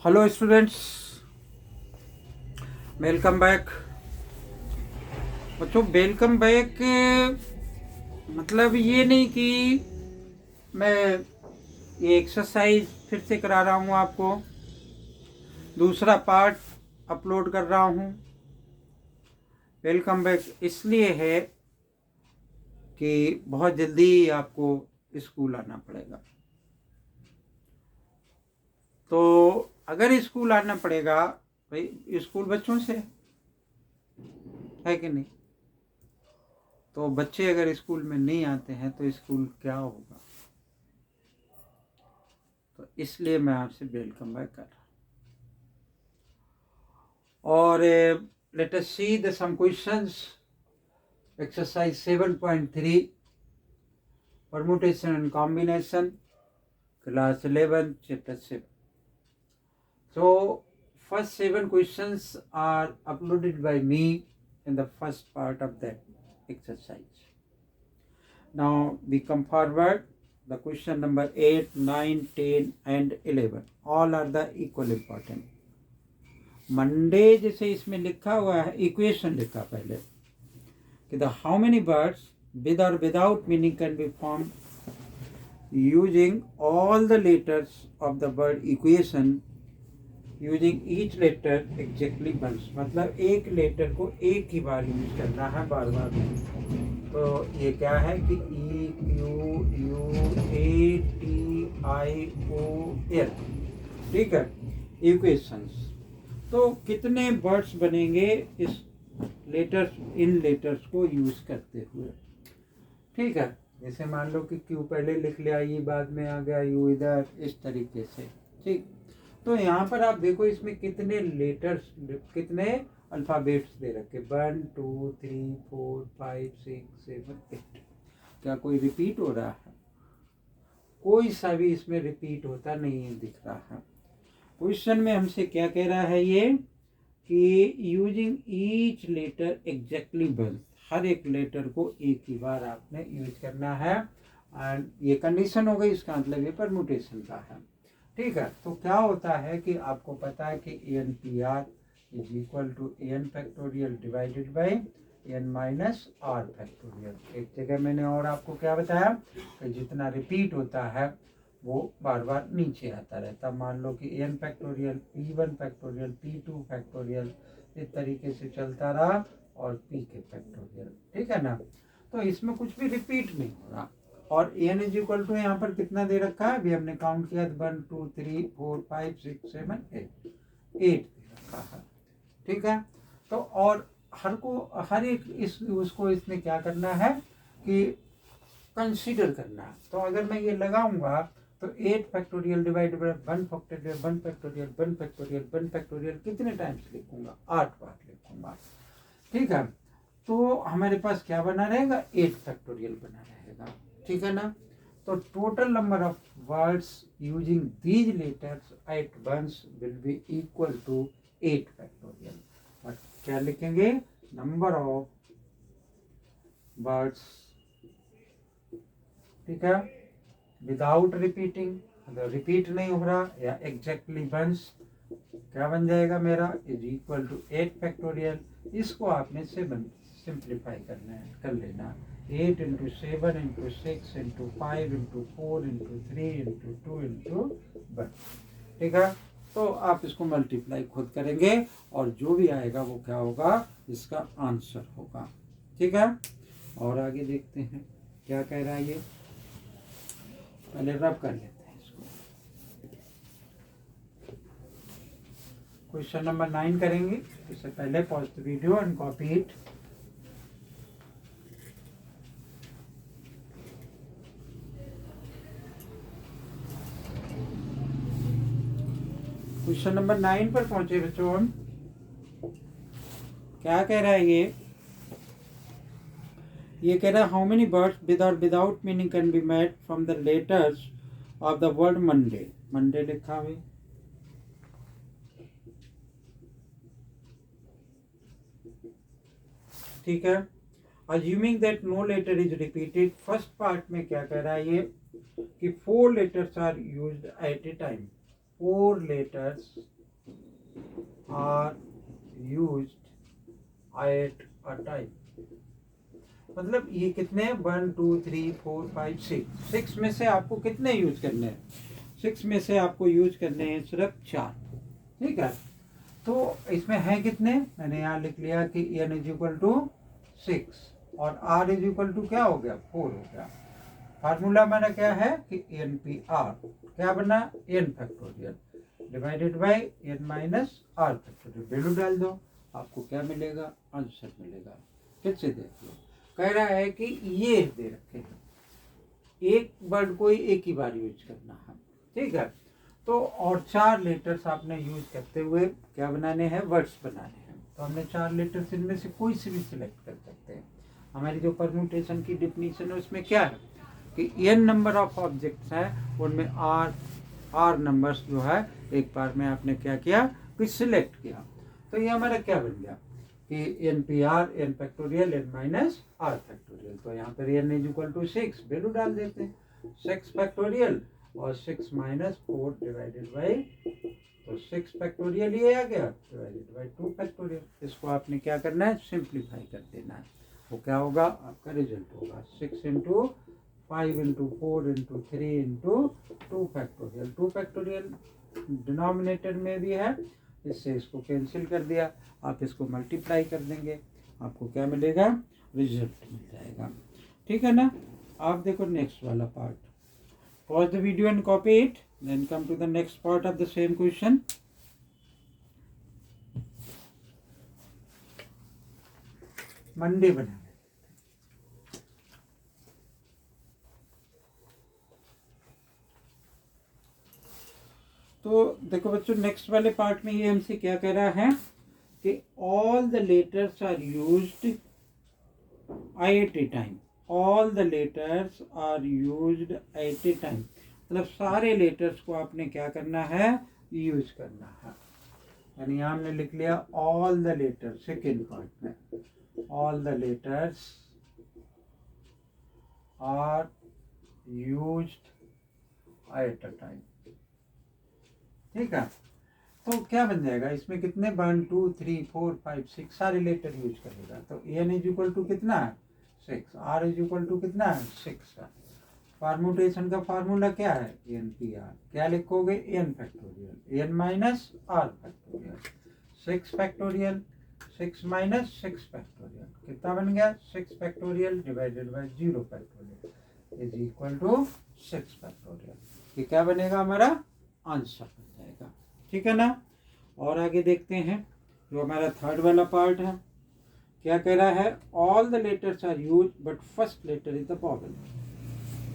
Hello students, welcome back. बच्चों welcome back मतलब ये नहीं कि मैं ये एक्सरसाइज फिर से करा रहा हूँ आपको, दूसरा पार्ट अपलोड कर रहा हूँ। वेलकम बैक इसलिए है कि बहुत जल्दी आपको स्कूल आना पड़ेगा। तो अगर स्कूल आना पड़ेगा, भाई स्कूल बच्चों से है कि नहीं? तो बच्चे अगर स्कूल में नहीं आते हैं तो स्कूल क्या होगा? तो इसलिए मैं आपसे वेलकम बैक कर रहा हूँ। और let us see the some questions. Exercise 7.3 permutation and combination, class 11 chapter 7. So first 7 questions are uploaded by me in the first part of that exercise. Now we come forward. The question number 8, 9, 10 and 11 all are the equal important. Monday जैसे इसमें लिखा हुआ है, equation लिखा पहले कि the how many words with और without meaning can be form using all the letters of the word equation using each letter exactly once. मतलब एक लेटर को एक ही बार यूज करना है, बार बार नहीं। तो ये क्या है कि E Q U A T I O L, ठीक है, इक्वेशंस। तो कितने वर्ड्स बनेंगे इस लेटर्स, इन लेटर्स को यूज करते हुए? ठीक है, जैसे मान लो कि क्यू पहले लिख लिया, ये बाद में आ गया, यू इधर, इस तरीके से। ठीक, तो यहाँ पर आप देखो इसमें कितने लेटर्स, कितने अल्फाबेट्स दे रखे, 1 2 3 4 5 6 7 8। क्या कोई रिपीट हो रहा है? कोई सा भी इसमें रिपीट होता नहीं है, दिख रहा है। क्वेश्चन में हमसे क्या कह रहा है ये कि using each letter exactly once, हर एक लेटर को एक ही बार आपने यूज करना है। एंड ये कंडीशन हो गई, इसका मतलब ये परम्यूटेशन का है। ठीक है, तो क्या होता है कि आपको पता है कि N P R is equal to N factorial divided by N minus R factorial. एक जगह मैंने और आपको क्या बताया कि जितना रिपीट होता है वो बार बार नीचे आता रहता। मान लो कि N factorial, P one factorial, P two factorial, इस तरीके से चलता रहा, और पी के फैक्टोरियल। ठीक है ना? तो इसमें कुछ भी रिपीट नहीं हो रहा। और एन इज इक्वल टू यहाँ पर कितना दे रखा है, अभी हमने काउंट किया 1 2 3 4 5 6 7 8 दे रखा है। ठीक है, तो और हर एक इस उसको इसने क्या करना है कि कंसीडर करना है। तो अगर मैं ये लगाऊंगा तो 8 factorial divide by 1 factorial 1 factorial 1 factorial 1 factorial कितने टाइम्स लिखूंगा? 8 बार लिखूंगा। ठीक है, तो हमारे पास क्या बना रहेगा? 8 फैक्टोरियल बना रहेगा। ठीक है ना? तो total number of words using these letters at once will be equal to 8 factorial. But क्या लिखेंगे? नंबर ऑफ वर्ड्स, ठीक है, विदाउट रिपीटिंग, मतलब रिपीट नहीं हो रहा, या एग्जैक्टली वंस, क्या बन जाएगा मेरा? Is equal to 8 factorial. इसको आपने 7 सिंप्लीफाई कर लेना। 8 into 7 into 6 into 5 into 4 into 3 into 2 into 1। ठीक है, तो आप इसको मल्टीप्लाई खुद करेंगे और जो भी आएगा वो क्या होगा? इसका आंसर होगा। ठीक है, और आगे देखते हैं क्या कह रहा है ये। पहले रब कर लेते हैं इसको। क्वेश्चन नंबर 9 करेंगे, इससे पहले pause the video and copy it. Question number 9 पर पहुंचे बच्चों हम। क्या कह रहा है ये कह रहा है हाउ मेनी वर्ड्स विद और without meaning can be made from the letters of the word Monday. Monday लिखा हुआ, ठीक है। Assuming that no letter is repeated, first part में क्या कह रहा है ये कि 4 letters are used at a time. 4 letters are used at a time. मतलब ये कितने 1 2 3 4 5 6 में से आपको कितने यूज करने हैं? 6 में से आपको यूज करने हैं सिर्फ 4. ठीक है, तो इसमें है कितने? मैंने यहाँ लिख लिया कि n इज इक्वल टू 6 और r इज इक्वल टू क्या हो गया? 4 हो गया. फार्मूला हमारा क्या है कि NPR क्या बना? n factorial divided bye n minus r factorial. Value डाल दो, आपको क्या मिलेगा? आंसर मिलेगा. फिर से देख लो, कह रहा है कि ये दे रखे हैं, एक वर्ड को ही एक ही बार यूज करना है. ठीक है, तो और 4 लेटर्स आपने यूज करते हुए क्या बनाने हैं? वर्ड्स बनाने हैं. तो हमने 4 लेटर्स इनमें से कोई से भी सिलेक्ट कर सकते हैं. हमारी जो परम्यूटेशन की डिफिनीशन है उसमें क्या है कि n नंबर ऑफ ऑब्जेक्ट्स हैं, उनमें r नंबर्स जो है एक बार में आपने क्या किया कि सिलेक्ट किया. तो ये हमारा क्या बन गया कि NPR n factorial n minus r factorial. तो यहाँ पर n is equal to 6 value डाल देते हैं, 6 फैक्टोरियल और 6 माइनस 4 डिवाइडेड बाई, तो 6 फैक्टोरियल ये आ गया डिवाइडेड बाई 2 फैक्टोरियल. इसको आपने क्या करना है? सिंप्लीफाई कर देना है. वो क्या होगा? आपका रिजल्ट होगा 6 into 5 into 4 into 3 into 2 factorial. 2 factorial denominator में भी है, इससे इसको कैंसिल कर दिया. आप इसको मल्टीप्लाई कर देंगे, आपको क्या मिलेगा? रिजल्ट मिल जाएगा. ठीक है ना. आप देखो नेक्स्ट वाला part. Pause the video and copy it, then come to the next part of the same question. Monday बना. तो देखो बच्चों, नेक्स्ट वाले पार्ट में ये हमसे क्या कह रहा है कि all the letters are used at a time. All the letters are used at a time, मतलब सारे लेटर्स को आपने क्या करना है? यूज करना है. यानी यहाँ हमने लिख लिया all the letters. Second part में all the letters are used at a time. ठीक है, तो क्या बन जाएगा इसमें? कितने 1 2 3 4 5 6 सारे लेटर यूज करेगा. तो n इज इक्वल टू कितना है? 6. r इज इक्वल टू कितना है? 6 का. परम्यूटेशन का फार्मूला क्या है? NPR. क्या लिखोगे? n factorial n minus r factorial. 6 factorial 6 minus 6 factorial कितना बन गया? 6 factorial divided by 0 factorial is equal to 6 factorial. ये क्या बनेगा? हमारा आंसर बन जाएगा. ठीक है ना. और आगे देखते हैं जो हमारा थर्ड वाला पार्ट है. क्या कह रहा है? All the letters are use but first letter is the vowel.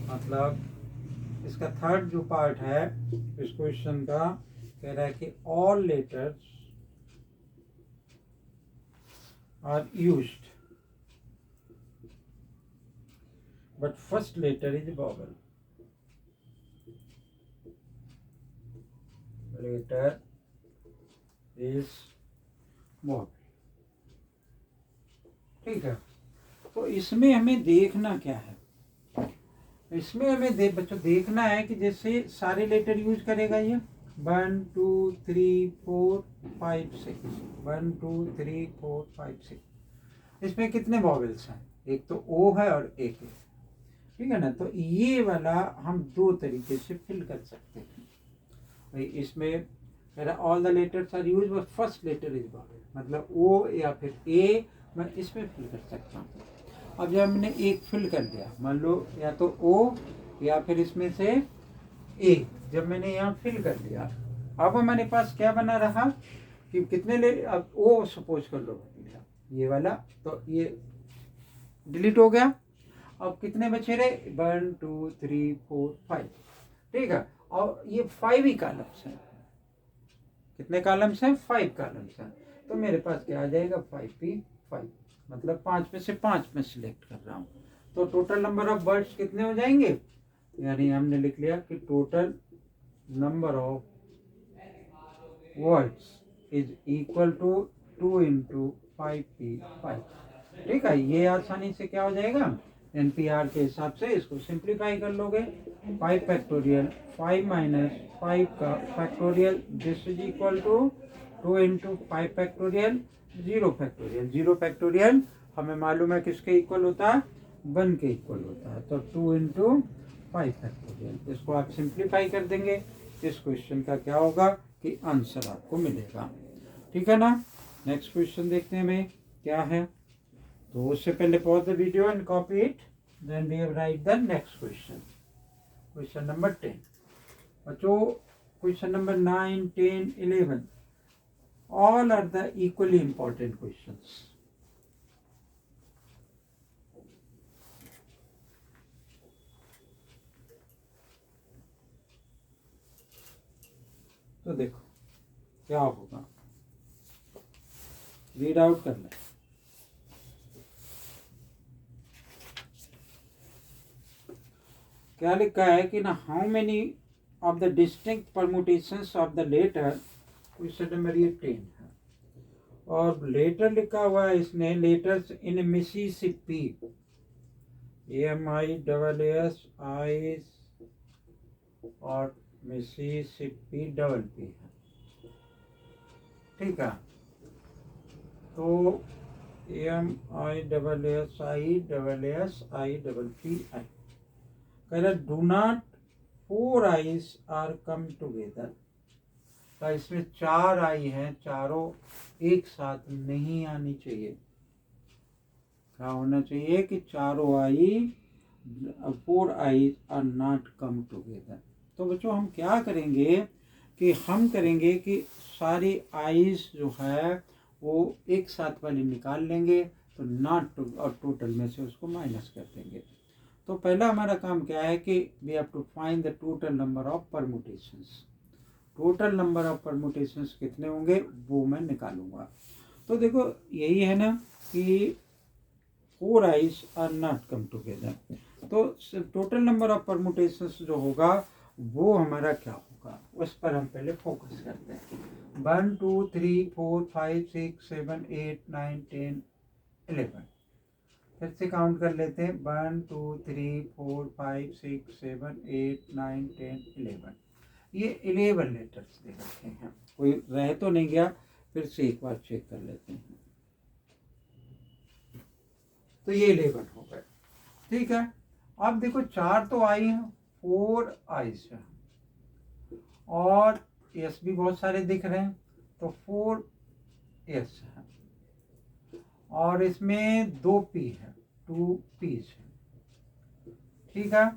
मतलब इसका थर्ड जो पार्ट है इस क्वेश्चन का, कह रहा है कि all letters are used but first letter is vowel. Letter is vowel. ठीक है, तो इसमें हमें देखना क्या है? इसमें हमें बच्चों देखना है कि जैसे सारे लेटर यूज करेगा ये 1 2 3 4 5 6 1 2 3 4 5 6. इसमें कितने वॉवेल्स हैं? एक तो ओ है और एक है. ठीक है ना. तो ये वाला हम दो तरीके से फिल कर सकते हैं. भाई इसमें all the letters are use but first letter is vowel, मतलब ओ या फिर ए, मैं इसमें फिल कर सकता हूँ. अब जब हमने एक फिल कर दिया, मान लो या तो ओ या फिर इसमें से ए, जब मैंने यहाँ फिल कर दिया, अब हमारे पास क्या बना रहा कि कितने ले, अब ओ सपोज कर लो ये वाला, तो ये डिलीट हो गया. अब कितने बचे रहे? 1 2 3 4 5. ठीक है, और ये 5 ही कॉलम्स हैं. कितने कॉलम्स हैं? 5 कॉलम्स हैं. तो मेरे पास क्या आ जाएगा? 5p5, मतलब 5 में से 5 में सिलेक्ट कर रहा हूँ. तो टोटल नंबर ऑफ वर्ड्स कितने हो जाएंगे? यानी हमने लिख लिया कि total number of words is equal to 2 into 5p5. ठीक है, ये आसानी से क्या हो जाएगा? NPR के हिसाब से इसको सिंप्लीफाई कर लोगे। 5 फैक्टोरियल 5 माइनस 5 का factorial, this is equal to 2 into 5 factorial 0 factorial. 0 factorial हमें मालूम है किसके इक्वल होता है, 1 के इक्वल होता है। तो 2 इंटू 5 फैक्टोरियल, इसको आप सिंप्लीफाई कर देंगे। इस क्वेश्चन का क्या होगा कि आंसर आपको मिलेगा। ठीक है ना। नेक्स्ट क्वेश्चन देखते हैं भाई क्या है। तो उससे पहले pause the video and copy it, then we write the next question. Question number 10 बच्चों, question number 9, 10, 11 all are the equally important questions. तो देखो क्या होगा, रीड आउट करना है। क्या लिखा है कि ना, how many of the distinct permutations of the letter, question number ये 10 है। और लेटर लिखा हुआ है इसने, लेटर्स इन मिसिसिपी, AMISSI और मिसिसिपी डबल पी है। ठीक है, तो AMISSI कह रहा do not 4 I's are come together. तो इसमें 4 आई हैं, चारों एक साथ नहीं आनी चाहिए। क्या होना चाहिए कि चारों I 4 I's are not come together. तो बच्चों हम क्या करेंगे कि हम करेंगे कि सारी आईज जो है वो एक साथ वाली निकाल लेंगे, तो नॉट और टोटल में से उसको माइनस कर देंगे। तो पहला हमारा काम क्या है कि we have to find the total number of permutations. Total number of permutations कितने होंगे वो मैं निकालूंगा। तो देखो यही है ना कि 4 I's are not come together, तो टोटल नंबर ऑफ परमुटेशंस जो होगा वो हमारा क्या होगा, उस पर हम पहले फोकस करते हैं। 1 2 3 4 5 6 7 8 9 10 11। फिर से काउंट कर लेते हैं, 1 2 3 4 5 6 7 8 9 10 11। ये 11 लेटर्स दे रखे हैं, कोई रह तो नहीं गया, फिर से एक बार चेक कर लेते हैं। तो ये 11 हो गए। ठीक है, अब देखो 4 तो आई हैं, 4 आईज हैं, और एस भी बहुत सारे दिख रहे हैं, तो 4 एस है, और इसमें 2 पी है, 2 पीस है। ठीक है,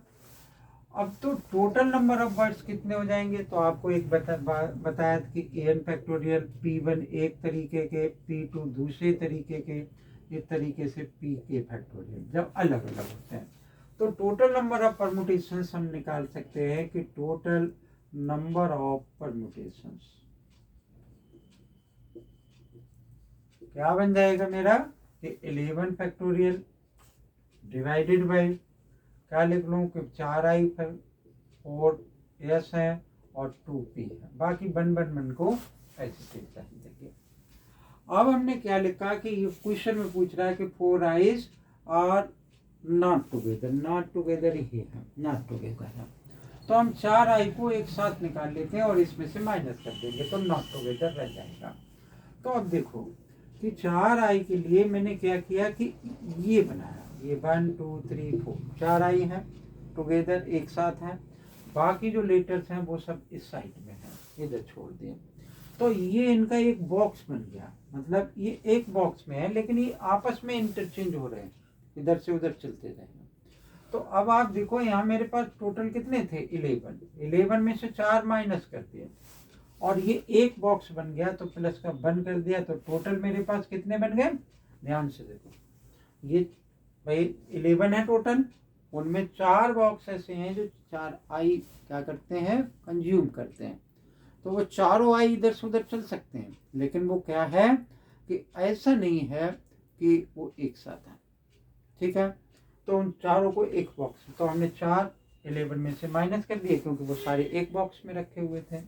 अब तो टोटल नंबर ऑफ वर्ड्स कितने हो जाएंगे, तो आपको एक बताया कि एन फैक्टोरियल P1 एक तरीके के, P2 दूसरे तरीके के, इस तरीके से P के फैक्टोरियल जब अलग अलग होते हैं, तो टोटल नंबर ऑफ परमुटेशंस हम निकाल सकते हैं कि टोटल नंबर ऑफ परमुटेशंस क्या बन जाएगा मेरा कि 11 फैक्टोरियल डिवाइडेड बाई, क्या लिख लूँ कि 4 आई 4 एस है और 2 पी है, बाकी बन को ऐसे देंगे। अब हमने क्या लिखा कि ये क्वेश्चन में पूछ रहा है कि 4 I's are not together, not together ही है, नॉट टुगेदर है, तो हम 4 आई को एक साथ निकाल लेते हैं और इसमें से माइनस कर देंगे, तो नॉट टुगेदर रह जाएगा। तो अब देखो कि 4 आई के लिए मैंने क्या किया कि ये बनाया, ये 1 2 3 4 4 आई हैं टुगेदर एक साथ हैं, बाकी जो लेटर्स हैं वो सब इस साइड में हैं, इधर छोड़ दिए। तो ये इनका एक बॉक्स बन गया, मतलब ये एक बॉक्स में है लेकिन ये आपस में इंटरचेंज हो रहे हैं, इधर से उधर चलते रहेंगे। तो अब आप देखो यहाँ मेरे पास टोटल कितने थे 11 में से 4 माइनस कर दिए, और ये एक बॉक्स बन गया, तो प्लस का 1 कर दिया, तो टोटल मेरे पास कितने बन गए, ध्यान से देखो, ये भाई 11 है टोटल, उनमें 4 बॉक्स ऐसे हैं जो 4 आई क्या करते हैं, कंज्यूम करते हैं, तो वो चारों आई इधर से उधर चल सकते हैं, लेकिन वो क्या है कि ऐसा नहीं है कि वो एक साथ है। ठीक है, तो उन चारों को एक बॉक्स, तो हमने 4 11 में से माइनस कर दिए क्योंकि वो सारे एक बॉक्स में रखे हुए थे,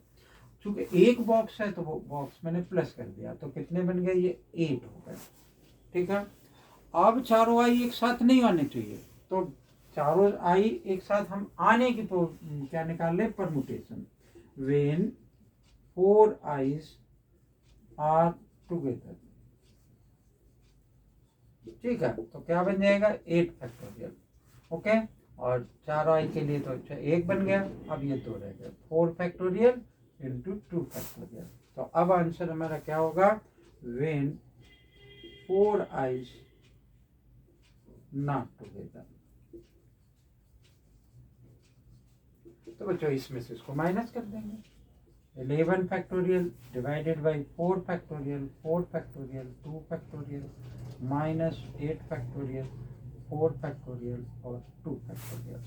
चूंकि एक बॉक्स है तो वो बॉक्स मैंने प्लस कर दिया, तो कितने बन गए, ये 8 हो गए। ठीक है, अब चारों आई एक साथ नहीं आने चाहिए, तो चारों आई एक साथ हम आने की क्या निकाल रहे, permutation. When 4 i's are together, ठीक है, तो क्या बन जाएगा 8 फैक्टोरियल। ओके, और 4 आई के लिए तो 1 बन गया, अब ये 2 रह गए, 4 फैक्टोरियल इंटू 2 फैक्टोरियल। तो अब आंसर हमारा क्या होगा, व्हेन 4 i's नॉट टुगेदर। तो बच्चों इसमें से इसको माइनस कर देंगे, 11 factorial divided by 4 factorial, 4 factorial, 2 factorial, minus 8 factorial, 4 factorial और 2 फैक्टोरियल,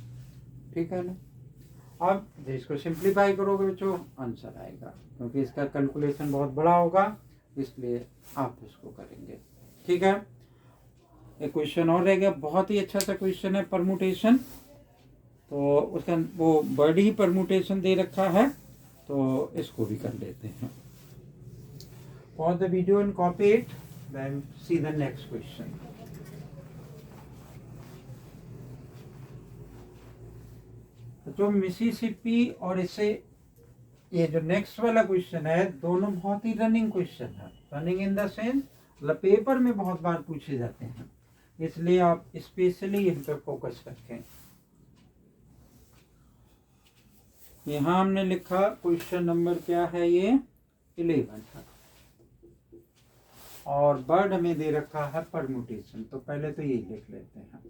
ठीक है ना। अब इसको सिंप्लीफाई करोगे बच्चों आंसर आएगा, क्योंकि इसका कैलकुलेशन बहुत बड़ा होगा इसलिए आप इसको करेंगे, ठीक है। एक क्वेश्चन और रह गया, बहुत ही अच्छा सा क्वेश्चन है, परमुटेशन। तो उसका वो वर्ड ही परमुटेशन दे रखा है, तो इसको भी कर लेते हैं। Pause the video and copy it, then see the next question. तो मिसिसिपी और इससे ये जो नेक्स्ट वाला क्वेश्चन है, दोनों बहुत ही रनिंग क्वेश्चन है। रनिंग इन द सेंस मतलब पेपर में बहुत बार पूछे जाते हैं, इसलिए आप स्पेशली इन पर फोकस रखें। यहाँ हमने लिखा क्वेश्चन नंबर क्या है, ये 11 है, और वर्ड हमें दे रखा है परमुटेशन। तो पहले तो ये लिख लेते हैं,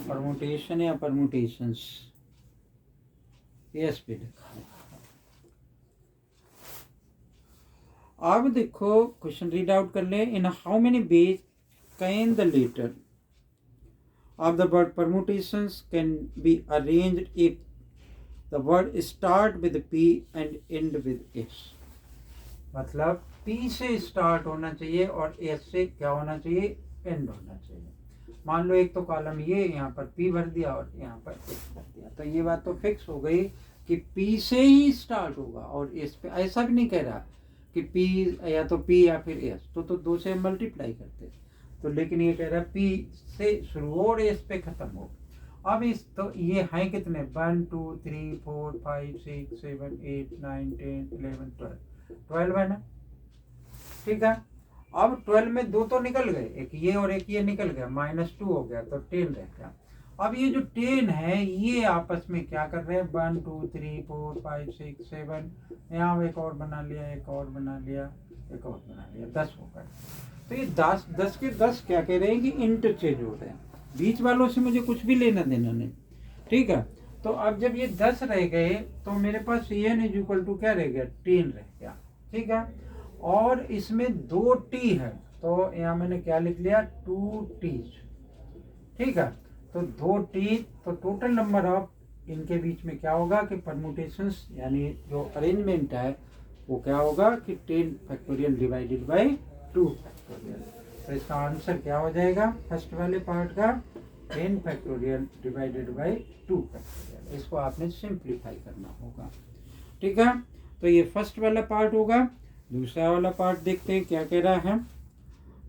परमुटेशन या परमुटेशंस, एस पे लिखा है। अब देखो क्वेश्चन रीड आउट कर ले, in how many ways can the letter of the word permutations can be arranged if the word start with P and end with S। मतलब P से स्टार्ट होना चाहिए और S से क्या होना चाहिए, एंड होना चाहिए। मान लो एक तो कॉलम ये यहाँ पर P भर दिया और यहाँ पर S भर दिया, तो ये बात तो फिक्स हो गई कि P से ही स्टार्ट होगा और S पे। ऐसा भी नहीं कह रहा कि P या तो P या फिर S, तो 2 से मल्टीप्लाई करते, तो लेकिन ये कह रहा है P से शुरू हो और S पे खत्म हो। अब इस तो ये है कितने, 1 2 3 4 5 6 7 8 9 10 11 12 है ना, ठीक है। अब 12 में 2 तो निकल गए, एक ये और एक ये निकल गया, -2 हो गया, तो 10 रह गया। अब ये जो 10 है ये आपस में क्या कर रहे हैं, 1 2 3 4 5 6 7, यहाँ एक और बना लिया, एक और बना लिया, एक और बना लिया, 10 हो गए। तो ये 10 के 10 क्या कह रहे हैं कि इंटरचेंज हो रहे हैं, बीच वालों से मुझे कुछ भी लेना देना नहीं, ठीक है। तो अब जब ये 10 रह गए तो मेरे पास n इक्वल टू क्या रह गया, 10 रह गया, ठीक है। और इसमें 2 t है, तो यहाँ मैंने क्या लिख लिया, 2 t's, ठीक है। तो 2 t, तो टोटल नंबर ऑफ इनके बीच में क्या होगा कि परमुटेशंस यानी जो अरेंजमेंट है वो क्या होगा कि 10 फैक्टोरियल डिवाइडेड बाई 2 फैक्टोरियल। तो इसका आंसर क्या हो जाएगा, फर्स्ट वाले पार्ट का 10 फैक्टोरियल डिवाइडेड बाई 2 फैक्टोरियल। इसको आपने सिंप्लीफाई करना होगा, ठीक है। तो ये फर्स्ट वाला पार्ट होगा। दूसरा वाला पार्ट देखते हैं क्या कह रहा है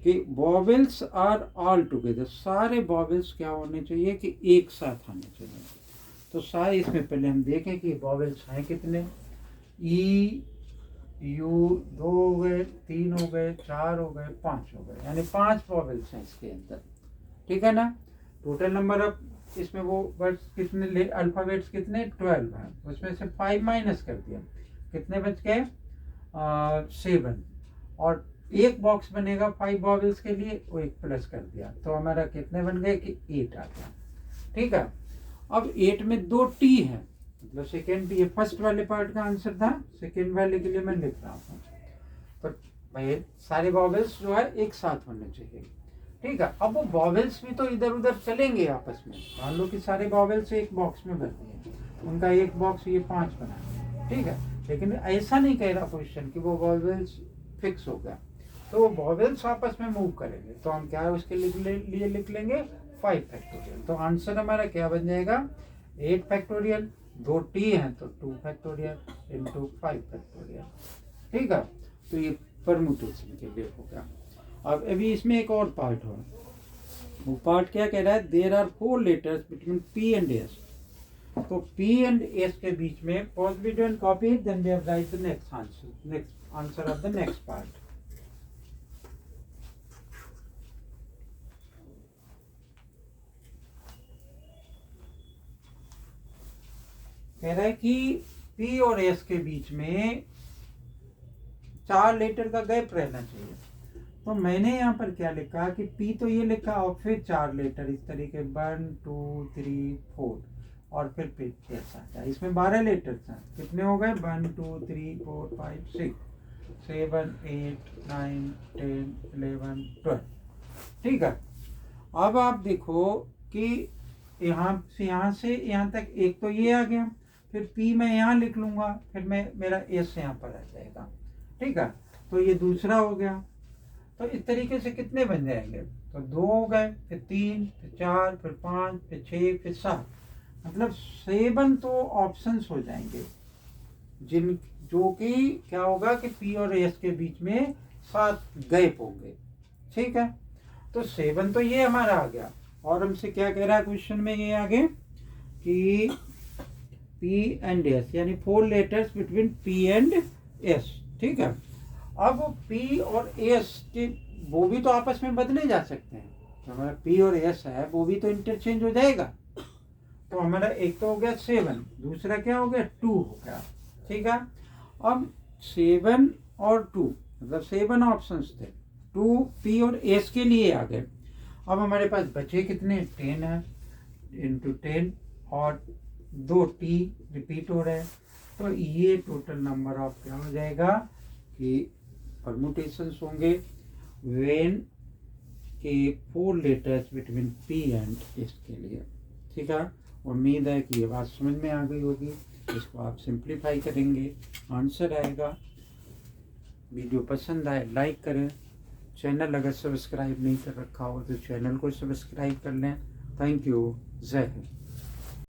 कि वॉवेल्स आर ऑल टुगेदर, सारे वॉवेल्स क्या होने चाहिए कि एक साथ आने चाहिए। तो सारे इसमें पहले हम देखें कि वॉवेल्स हैं कितने, ई यू 2 हो गए, 3 हो गए, 4 हो गए, 5 हो गए, यानी 5 वॉवेल्स हैं इसके अंदर, ठीक है ना। टोटल नंबर ऑफ इसमें वो वर्ड्स कितने, अल्फाबेट्स कितने, 12 हैं, उसमें से 5 माइनस कर दिया, कितने बच गए, 7। और एक बॉक्स बनेगा 5 वॉवेल्स के लिए, वो एक प्लस कर दिया, तो हमारा कितने बन गए कि 8 आ गया, ठीक है। अब 8 में 2 टी है, मतलब सेकेंड, ये फर्स्ट वाले पार्ट का आंसर था, सेकेंड वाले के लिए मैं लिख रहा हूँ। तो भाई सारे वॉवेल्स जो है एक साथ होने चाहिए, ठीक है। अब वो वॉवेल्स भी तो इधर उधर चलेंगे आपस में, मान लो कि सारे वॉवेल्स एक बॉक्स में भर दिए, उनका एक बॉक्स ये 5 बना, ठीक है। लेकिन ऐसा नहीं कह रहा क्वेश्चन कि वो वॉवेल्स फिक्स हो गया, तो वो वॉवेल्स आपस में मूव करेंगे, तो हम क्या है उसके लिए लिख लेंगे 5 फैक्टोरियल। तो आंसर हमारा क्या बन जाएगा, 8 फैक्टोरियल, 2 टी हैं तो 2 फैक्टोरियल इंटू 5 फैक्टोरियल, ठीक है। तो ये परमुटेशन के लिए हो गया। अब अभी इसमें एक और पार्ट हो, वो पार्ट क्या कह रहा है, there are 4 letters between P and S. तो पी एंड एस के बीच में pause video and copy, then we have write the next answer of the next part. कह रहा है कि पी और एस के बीच में 4 लेटर का गैप रहना चाहिए। तो मैंने यहाँ पर क्या लिखा कि पी तो ये लिखा और फिर 4 लेटर इस तरीके 1 2 3 4 और फिर एस आता है। इसमें 12 लेटर्स हैं, कितने हो गए 1 2 3 4 5 6 7 8 9 10 11 12। ठीक है, अब आप देखो कि यहाँ से यहाँ तक एक तो ये आ गया, फिर पी मैं यहाँ लिख लूँगा, फिर मेरा एस यहाँ पर आ जाएगा। ठीक है, तो ये दूसरा हो गया। तो इस तरीके से कितने बन जाएंगे, तो 2 हो गए, फिर 3, फिर 4, फिर 5, फिर 6, फिर 7, मतलब 7 तो ऑप्शंस हो जाएंगे जो कि क्या होगा कि पी और एस के बीच में 7 गैप होंगे। ठीक है, तो 7 तो ये हमारा आ गया। और हमसे क्या कह रहा है क्वेश्चन में, ये आगे कि पी एंड एस, यानी 4 letters between P and S. ठीक है, अब पी और एस के वो भी तो आपस में बदले जा सकते हैं। तो हमारा पी और एस है वो भी तो इंटरचेंज हो जाएगा। तो हमारा एक तो हो गया 7, दूसरा क्या हो गया 2 हो गया। ठीक है, अब 7 और 2 मतलब 7 ऑप्शंस थे, 2 पी और एस के लिए आ गए। अब हमारे पास बचे कितने, 10 है, इंटू 10 और 2 टी रिपीट हो रहा है। तो ये टोटल नंबर ऑफ क्या हो जाएगा कि परमुटेशंस होंगे वेन के 4 letters between P and S के लिए। ठीक है, उम्मीद है कि ये बात समझ में आ गई होगी। इसको आप सिंप्लीफाई करेंगे, आंसर आएगा। वीडियो पसंद आए लाइक करें, चैनल अगर सब्सक्राइब नहीं कर रखा हो तो चैनल को सब्सक्राइब कर लें। थैंक यू, जय हिंद।